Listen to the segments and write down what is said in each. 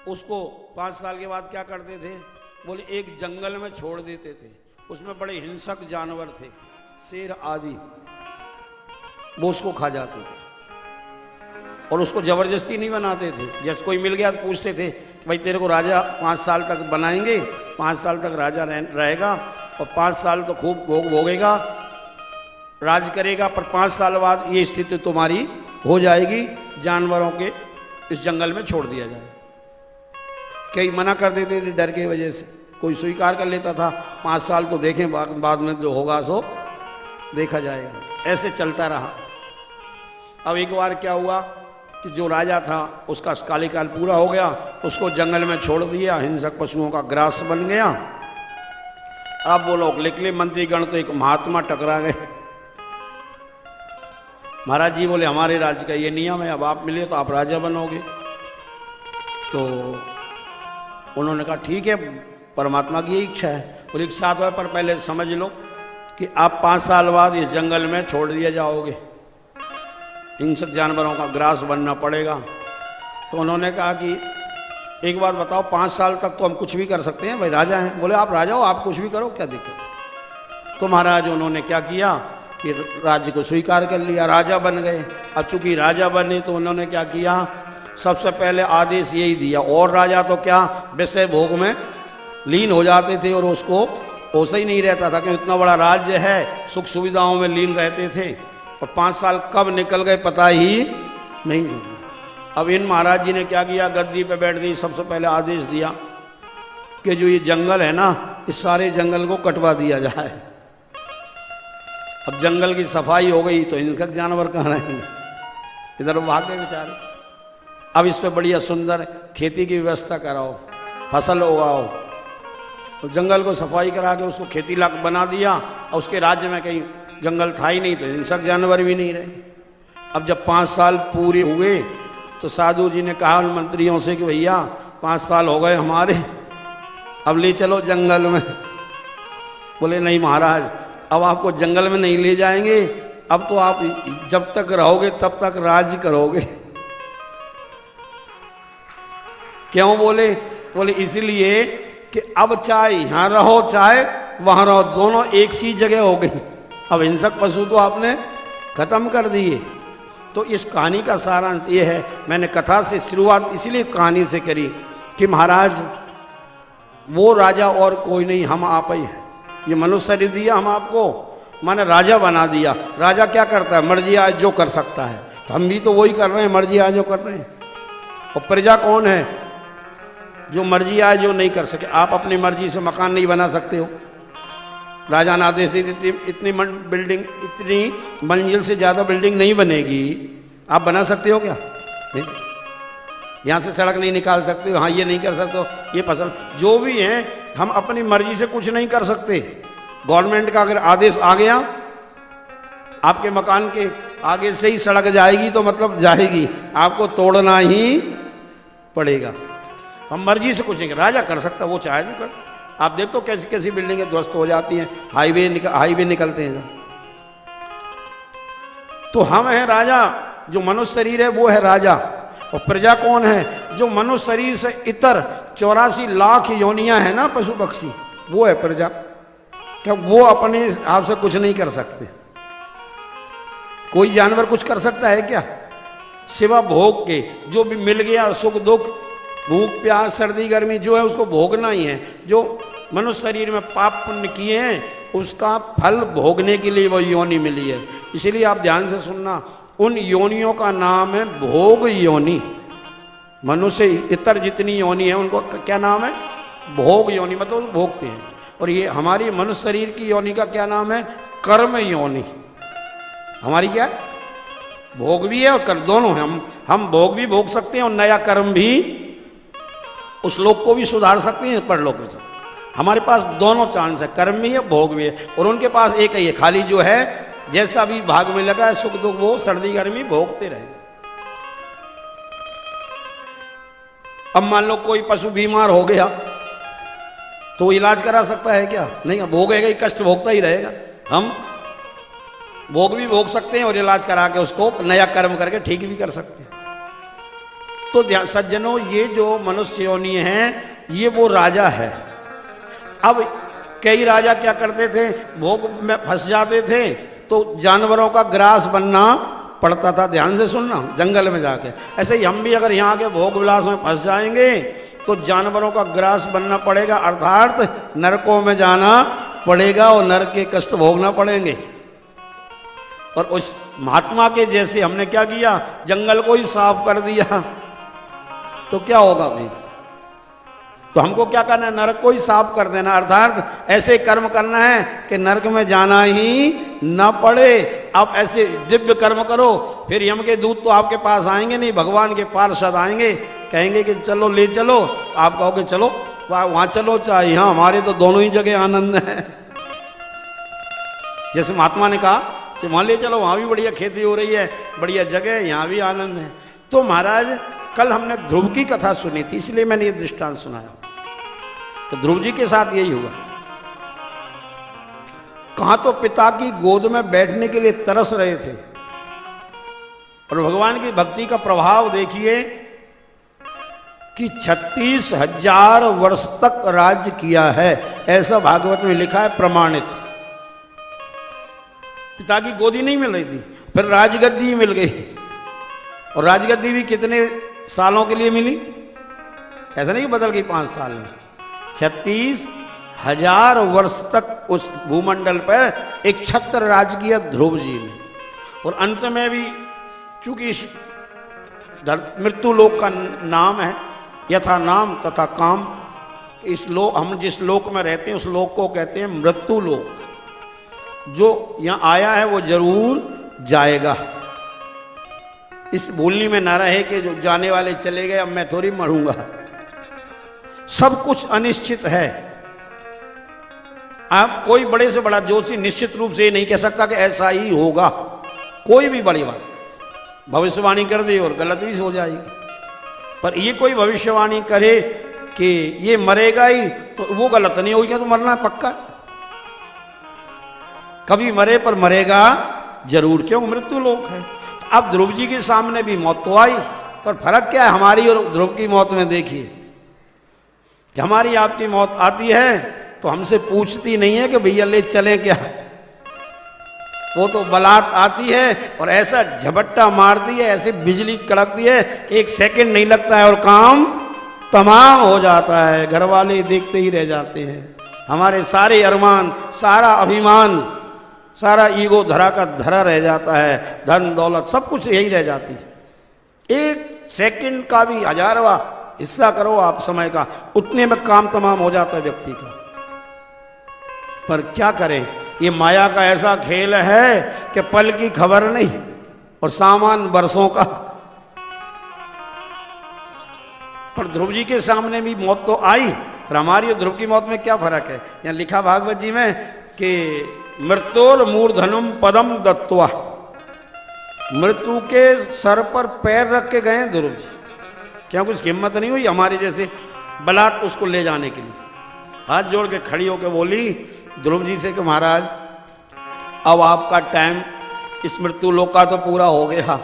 उसको 5 साल के बाद क्या करते थे, बोले एक जंगल में छोड़ देते थे, उसमें बड़े हिंसक जानवर थे, शेर आदि, वो उसको खा जाते थे और उसको जबरदस्ती नहीं बनाते थे। जैसे कोई मिल गया तो पूछते थे कि भाई तेरे को राजा 5 साल तक बनाएंगे, 5 साल तक राजा रहेगा और 5 साल तो खूब भोग भोगेगा, राज करेगा, पर 5 साल बाद ये स्थिति तुम्हारी हो जाएगी, जानवरों के इस जंगल में छोड़ दिया जाए। कई मना कर देते थे डर की वजह से, कोई स्वीकार कर लेता था 5 साल तो देखें, बाद में जो होगा सो देखा जाएगा। ऐसे चलता रहा। अब एक बार क्या हुआ कि जो राजा था उसका कालीकाल पूरा हो गया, उसको जंगल में छोड़ दिया, हिंसक पशुओं का ग्रास बन गया। अब वो लोग निकले मंत्रीगण तो एक महात्मा टकरा गए। महाराज जी बोले हमारे राज्य का ये नियम है, अब आप मिले तो आप राजा बनोगे। तो उन्होंने कहा ठीक है, परमात्मा की इच्छा है। बोले एक साथ है, पर पहले समझ लो कि आप 5 साल बाद इस जंगल में छोड़ दिए जाओगे, हिंसक जानवरों का ग्रास बनना पड़ेगा। तो उन्होंने कहा कि एक बात बताओ, 5 साल तक तो हम कुछ भी कर सकते हैं, भाई राजा हैं। बोले आप राजा हो, आप कुछ भी करो, क्या दिक्कत। तो महाराज उन्होंने क्या किया कि राज्य को स्वीकार कर लिया, राजा बन गए। अब चूंकि राजा बने तो उन्होंने क्या किया, सबसे पहले आदेश यही दिया, और राजा तो क्या विषय भोग में लीन हो जाते थे और उसको ओसा ही नहीं रहता था कि इतना बड़ा राज्य है, सुख सुविधाओं में लीन रहते थे और 5 साल कब निकल गए पता ही नहीं। अब इन महाराज जी ने क्या किया, गद्दी पे बैठ गई, सबसे पहले आदेश दिया कि जो ये जंगल है ना, इस सारे जंगल को कटवा दिया जाए। अब जंगल की सफाई हो गई तो हिंसक जानवर कहाँ रहेंगे, इधर भाग गए बेचारे। अब इस पे बढ़िया सुंदर खेती की व्यवस्था कराओ, फसल उगाओ। तो जंगल को सफाई करा के उसको खेती लायक बना दिया और उसके राज्य में कहीं जंगल था ही नहीं तो हिंसक जानवर भी नहीं रहे। अब जब 5 साल पूरे हुए तो साधु जी ने कहा मंत्रियों से कि भैया 5 साल हो गए हमारे, अब ले चलो जंगल में। बोले नहीं महाराज, अब आपको जंगल में नहीं ले जाएंगे, अब तो आप जब तक रहोगे तब तक राज करोगे। क्यों? बोले इसलिए कि अब चाहे यहां रहो चाहे वहां रहो, दोनों एक सी जगह हो गई। अब हिंसक पशु तो आपने खत्म कर दिए। तो इस कहानी का सारांश ये है, मैंने कथा से शुरुआत इसलिए कहानी से करी कि महाराज वो राजा और कोई नहीं, हम आप ही हैं। ये मनुष्य शरीर दिया हम आपको, माने राजा बना दिया। राजा क्या करता है, मर्जी आज जो कर सकता है, तो हम भी तो वही कर रहे हैं, मर्जी आज जो कर रहे हैं। और प्रजा कौन है, जो मर्जी आज जो नहीं कर सके। आप अपनी मर्जी से मकान नहीं बना सकते हो, राजा ने आदेश दे दी इतनी बिल्डिंग, इतनी मंजिल से ज़्यादा बिल्डिंग नहीं बनेगी, आप बना सकते हो क्या? नहीं। यहाँ से सड़क नहीं निकाल सकते हो, हाँ ये नहीं कर सकते हो, ये फसल जो भी है हम अपनी मर्जी से कुछ नहीं कर सकते। गवर्नमेंट का अगर आदेश आ गया, आपके मकान के आगे से ही सड़क जाएगी तो मतलब जाएगी, आपको तोड़ना ही पड़ेगा। हम मर्जी से कुछ नहीं कर, राजा कर सकता, वो चाहे जो कर। आप देखो कैसी कैसी बिल्डिंगें ध्वस्त हो जाती हैं, हाईवे निकलते हैं। तो हम हैं राजा, जो मनुष्य शरीर है वो है राजा। और प्रजा कौन है, जो मनुष्य शरीर से इतर 84 लाख योनियां है ना पशु पक्षी, वो है प्रजा। क्या वो अपने आप से कुछ नहीं कर सकते? कोई जानवर कुछ कर सकता है क्या? सिवा भोग के, जो भी मिल गया सुख दुख, भूख प्यास सर्दी गर्मी जो है उसको भोगना ही है। जो मनुष्य शरीर में पाप पुण्य किए हैं उसका फल भोगने के लिए वो योनि मिली है। इसलिए आप ध्यान से सुनना, उन योनियों का नाम है भोग योनि। मनुष्य इतर जितनी योनि है उनको क्या नाम है? भोग योनि, मतलब भोगते हैं। और ये हमारी मनुष्य शरीर की योनि का क्या नाम है? कर्म योनि। हमारी क्या है? भोग भी है और कर्म दोनों है। हम भोग भी भोग सकते हैं और नया कर्म भी, उस लोग को भी सुधार सकते हैं, पर लोग भी सकते हैं। हमारे पास दोनों चांस है, कर्म भी है भोग भी है। और उनके पास एक ही है, खाली जो है जैसा भी भाग में लगा है सुख दुख वो सर्दी गर्मी भोगते रहे। अब मान लो कोई पशु बीमार हो गया तो इलाज करा सकता है क्या? नहीं, भोगेगा ही, कष्ट भोगता ही रहेगा। हम भोग भी भोग सकते हैं और इलाज करा के उसको नया कर्म करके ठीक भी कर सकते हैं। तो सज्जनों, ये जो मनुष्य योनि है ये वो राजा है। अब कई राजा क्या करते थे, भोग में फंस जाते थे तो जानवरों का ग्रास बनना पड़ता था। ध्यान से सुनना, जंगल में जाके। ऐसे ही हम भी अगर यहाँ के भोग विलास में फंस जाएंगे तो जानवरों का ग्रास बनना पड़ेगा, अर्थात नरकों में जाना पड़ेगा और नरक के कष्ट भोगना पड़ेंगे। और उस महात्मा के जैसे हमने क्या किया, जंगल को ही साफ कर दिया, तो क्या होगा भाई? तो हमको क्या करना है, नरक को ही साफ कर देना, अर्थात ऐसे कर्म करना है कि नरक में जाना ही ना पड़े। आप ऐसे दिव्य कर्म करो, फिर यम के दूत तो आपके पास आएंगे नहीं, भगवान के पार्षद आएंगे, कहेंगे कि चलो ले चलो, आप कहोगे चलो वहां चलो चाहे यहाँ, हमारे तो दोनों ही जगह आनंद है। जैसे महात्मा ने कहा कि वहां ले चलो, वहां भी बढ़िया खेती हो रही है, बढ़िया जगह है, यहाँ भी आनंद है। तो महाराज कल हमने ध्रुव की कथा सुनी थी, इसलिए मैंने ये दृष्टांत सुनाया। तो ध्रुव जी के साथ यही हुआ। कहां तो पिता की गोद में बैठने के लिए तरस रहे थे, और भगवान की भक्ति का प्रभाव देखिए कि 36,000 वर्ष तक राज्य किया है, ऐसा भागवत में लिखा है, प्रमाणित। पिता की गोदी नहीं मिल रही थी, फिर राजगद्दी मिल गई, और राजगद्दी भी कितने सालों के लिए मिली, ऐसा नहीं बदल गई 5 साल में। 36,000 वर्ष तक उस भूमंडल पर एक छत्र राज किया ध्रुव जी ने। और अंत में भी चूंकि मृत्यु लोक का नाम है, यथा नाम तथा काम, इस लोक, हम जिस लोक में रहते हैं उस लोक को कहते हैं मृत्यु लोक। जो यहां आया है वो जरूर जाएगा। इस भूलने में ना रहे कि जो जाने वाले चले गए, अब मैं थोड़ी मरूंगा। सब कुछ अनिश्चित है। आप कोई बड़े से बड़ा ज्योतिषी निश्चित रूप से नहीं कह सकता कि ऐसा ही होगा। कोई भी बड़ी बात भविष्यवाणी कर दे और गलत भी हो जाएगी, पर ये कोई भविष्यवाणी करे कि ये मरेगा ही, तो वो गलत नहीं होगी, तो मरना पक्का। कभी मरे पर मरेगा जरूर, क्यों? मृत्यु लोक है। अब ध्रुव जी के सामने भी मौत तो आई, पर फर्क क्या है हमारी और ध्रुव की मौत में? देखिए कि हमारी आपकी मौत आती है तो हमसे पूछती नहीं है कि भैया ले चले क्या, वो तो बलात् आती है और ऐसा झपट्टा मारती है, ऐसे बिजली कड़कती है, एक सेकंड नहीं लगता है और काम तमाम हो जाता है। घर वाले देखते ही रह जाते हैं। हमारे सारे अरमान, सारा अभिमान, सारा ईगो धरा का धरा रह जाता है, धन दौलत सब कुछ यही रह जाती है। एक सेकंड का भी 1000वां हिस्सा करो आप समय का, उतने में काम तमाम हो जाता है व्यक्ति का। पर क्या करें, ये माया का ऐसा खेल है कि पल की खबर नहीं और सामान बरसों का। पर ध्रुव जी के सामने भी मौत तो आई, पर हमारी और ध्रुव की मौत में क्या फर्क है? यहाँ लिखा भागवत जी में कि मृत्योर मूर्धनुम पदम दत्वा, मृत्यु के सर पर पैर रख के गए ध्रुव जी। क्या कुछ हिम्मत नहीं हुई हमारे जैसे बलात् उसको ले जाने के लिए? हाथ जोड़ के खड़ी होकर बोली ध्रुव जी से कि महाराज अब आपका टाइम इस मृत्यु लोक का तो पूरा हो गया,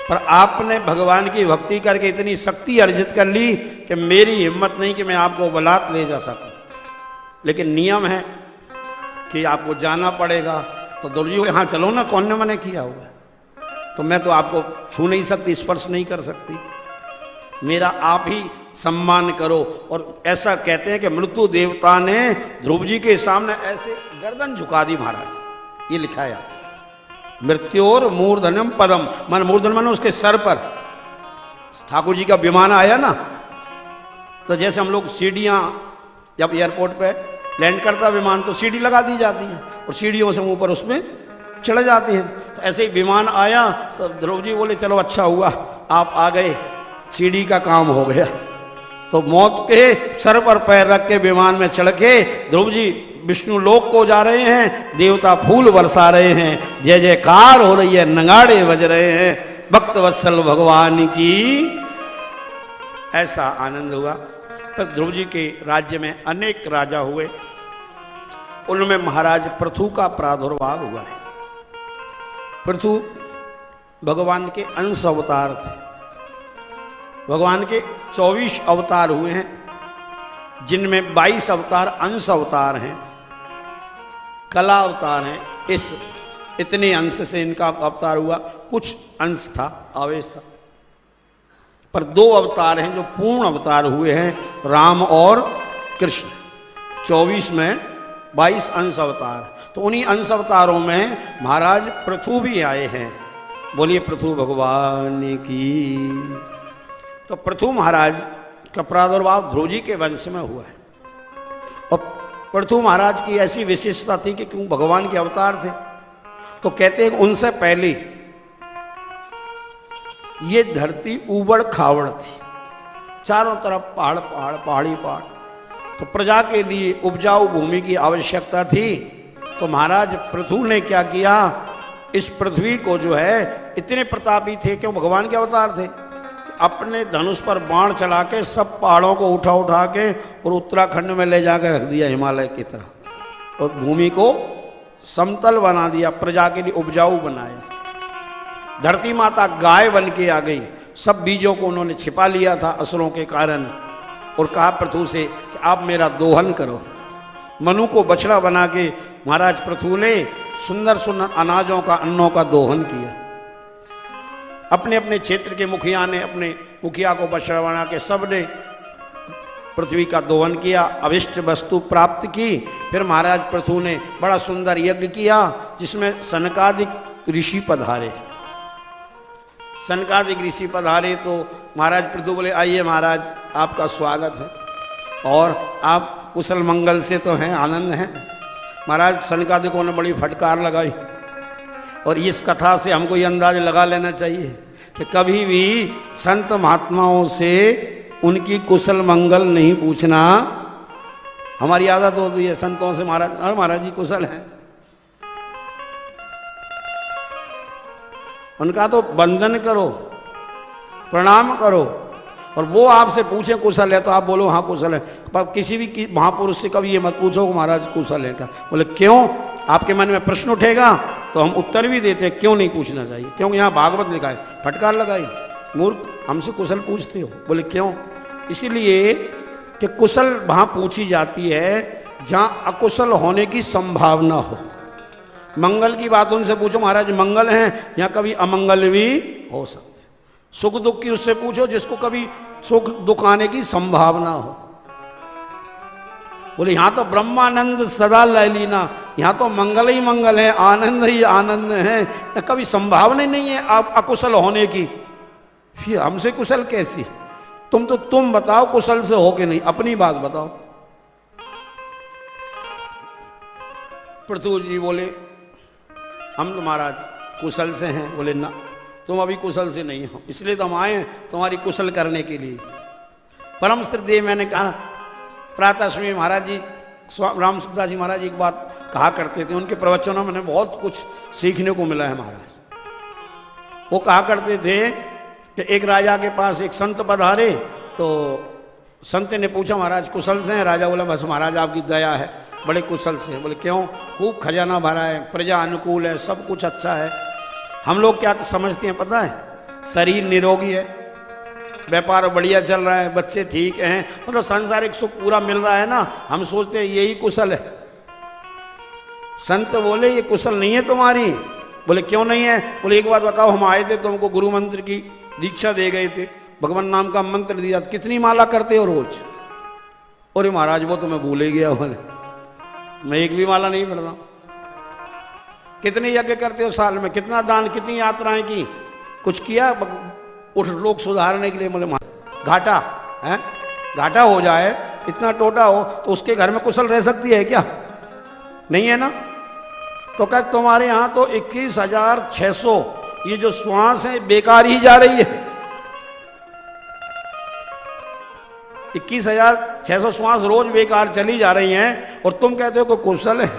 पर आपने भगवान की भक्ति करके इतनी शक्ति अर्जित कर ली कि मेरी हिम्मत नहीं कि मैं आपको बलात् ले जा सकूं, लेकिन नियम है कि आपको जाना पड़ेगा। तो ध्रुव जी यहाँ चलो ना, कौन ने मना किया होगा? तो मैं तो आपको छू नहीं सकती, स्पर्श नहीं कर सकती, मेरा आप ही सम्मान करो। और ऐसा कहते हैं कि मृत्यु देवता ने ध्रुव जी के सामने ऐसे गर्दन झुका दी महाराज। ये लिखा है मृत्योर मूर्धनम पदम, मन मूर्धन मन उसके सर पर। ठाकुर जी का विमान आया ना, तो जैसे हम लोग सीढ़ियां, जब एयरपोर्ट पे लैंड करता विमान तो सीढ़ी लगा दी जाती है और सीढ़ियों से ऊपर उसमें चढ़ जाते हैं। तो ऐसे ही विमान आया तो ध्रुव जी बोले चलो अच्छा हुआ आप आ गए, सीढ़ी का काम हो गया। तो मौत के सर पर पैर रख के विमान में चढ़ के ध्रुव जी विष्णु लोक को जा रहे हैं। देवता फूल बरसा रहे हैं, जय जयकार हो रही है, नगाड़े बज रहे हैं, भक्त वत्सल भगवान की। ऐसा आनंद हुआ। तो ध्रुव जी के राज्य में अनेक राजा हुए, उनमें महाराज पृथु का प्रादुर्भाव हुआ है। पृथु भगवान के अंश अवतार थे। भगवान के 24 अवतार हुए हैं, जिनमें 22 अवतार अंश अवतार हैं, कला अवतार हैं। इस इतने अंश से इनका अवतार हुआ, कुछ अंश था, आवेश था, पर 2 अवतार हैं जो पूर्ण अवतार हुए हैं, राम और कृष्ण। 24 में 22 अंश अवतार। तो उन्हीं अंश अवतारों में महाराज पृथु भी आए हैं। बोलिए पृथु भगवान की। तो पृथु महाराज का प्रादुर्भाव ध्रुव जी के वंश में हुआ है। और पृथु महाराज की ऐसी विशेषता थी कि क्यों भगवान के अवतार थे, तो कहते हैं उनसे पहले ये धरती उबड़ खाबड़ थी, चारों तरफ पहाड़ पहाड़, पहाड़ी पहाड़। तो प्रजा के लिए उपजाऊ भूमि की आवश्यकता थी। तो महाराज पृथु ने क्या किया, इस पृथ्वी को जो है, इतने प्रतापी थे क्यों भगवान के अवतार थे, अपने धनुष पर बाण चला के सब पहाड़ों को उठा उठा के और उत्तराखंड में ले जाकर रख दिया हिमालय की तरह, और भूमि को समतल बना दिया, प्रजा के लिए उपजाऊ बनाया। धरती माता गाय बन के आ गई, सब बीजों को उन्होंने छिपा लिया था असुरों के कारण, और कहा पृथु से कि आप मेरा दोहन करो। मनु को बछड़ा बना के महाराज पृथु ने सुंदर सुंदर अनाजों का, अन्नों का दोहन किया। अपने अपने क्षेत्र के मुखिया ने अपने मुखिया को बछड़ा बना के सबने पृथ्वी का दोहन किया, अभिष्ट वस्तु प्राप्त की। फिर महाराज पृथु ने बड़ा सुंदर यज्ञ किया, जिसमें सनकादिक ऋषि पधारे। सनकादिक ऋषि पधारे तो महाराज पृथु बोले, आइए महाराज, आपका स्वागत है, और आप कुशल मंगल से तो हैं, आनंद हैं। महाराज सनकादिकों ने बड़ी फटकार लगाई, और इस कथा से हमको ये अंदाज लगा लेना चाहिए कि कभी भी संत महात्माओं से उनकी कुशल मंगल नहीं पूछना। हमारी आदत होती है संतों से, महाराज अरे महाराज जी कुशल हैं, उनका तो वंदन करो, प्रणाम करो, और वो आपसे पूछे कुशल है तो आप बोलो हाँ कुशल है। पर किसी भी महापुरुष से कभी ये मत पूछो कि महाराज कुशल है क्या। बोले क्यों, आपके मन में प्रश्न उठेगा तो हम उत्तर भी देते हैं, क्यों नहीं पूछना चाहिए, क्योंकि यहाँ भागवत लिखा है। फटकार लगाई, मूर्ख हमसे कुशल पूछते हो। बोले क्यों, इसीलिए कि कुशल वहाँ पूछी जाती है जहाँ अकुशल होने की संभावना हो। मंगल की बात उनसे पूछो, महाराज मंगल हैं, यहाँ कभी अमंगल भी हो सकते। सुख दुख की उससे पूछो जिसको कभी सुख दुख आने की संभावना हो। बोले यहाँ तो ब्रह्मानंद सदा लयलीना, यहाँ तो मंगल ही मंगल है, आनंद ही आनंद है, कभी संभावना ही नहीं है आप अकुशल होने की। फिर हमसे कुशल कैसी, तुम बताओ कुशल से हो के नहीं, अपनी बात बताओ। पृथु जी बोले हम तो महाराज कुशल से हैं। बोले ना, तुम अभी कुशल से नहीं हो, इसलिए तो हम आए हैं तुम्हारी कुशल करने के लिए। परम श्रद्धेय मैंने कहा, प्रातः समय महाराज जी राम सुखदास जी महाराज एक बात कहा करते थे, उनके प्रवचनों में बहुत कुछ सीखने को मिला है महाराज। वो कहा करते थे कि एक राजा के पास एक संत पधारे, तो संत ने पूछा महाराज कुशल से हैं। राजा बोला बस महाराज आपकी दया है, बड़े कुशल से। बोले क्यों, खूब खजाना भरा है, प्रजा अनुकूल है, सब कुछ अच्छा है। हम लोग क्या समझते हैं पता है, शरीर निरोगी है, व्यापार बढ़िया चल रहा है, बच्चे ठीक हैं, मतलब सांसारिक सुख पूरा मिल रहा है ना, हम सोचते हैं यही कुशल है। संत बोले ये कुशल नहीं है तुम्हारी। बोले क्यों नहीं है। बोले एक बात बताओ, हम आए थे तुमको गुरु मंत्र की दीक्षा दे गए थे, भगवान नाम का मंत्र दिया, कितनी माला करते हो रोज। अरे महाराज वो तो मैं भूल ही गया, बोले मैं एक भी माला नहीं पढ़ता। कितने यज्ञ करते हो साल में, कितना दान, कितनी यात्राएं की, कुछ किया उठ लोग सुधारने के लिए। बोले घाटा है, घाटा हो जाए, इतना टोटा हो तो उसके घर में कुशल रह सकती है क्या, नहीं है ना। तो क्या तुम्हारे यहाँ तो 21,600 ये जो श्वास है बेकार ही जा रही है। 21,600 श्वास रोज बेकार चली जा रही हैं, और तुम कहते हो कि कुशल है।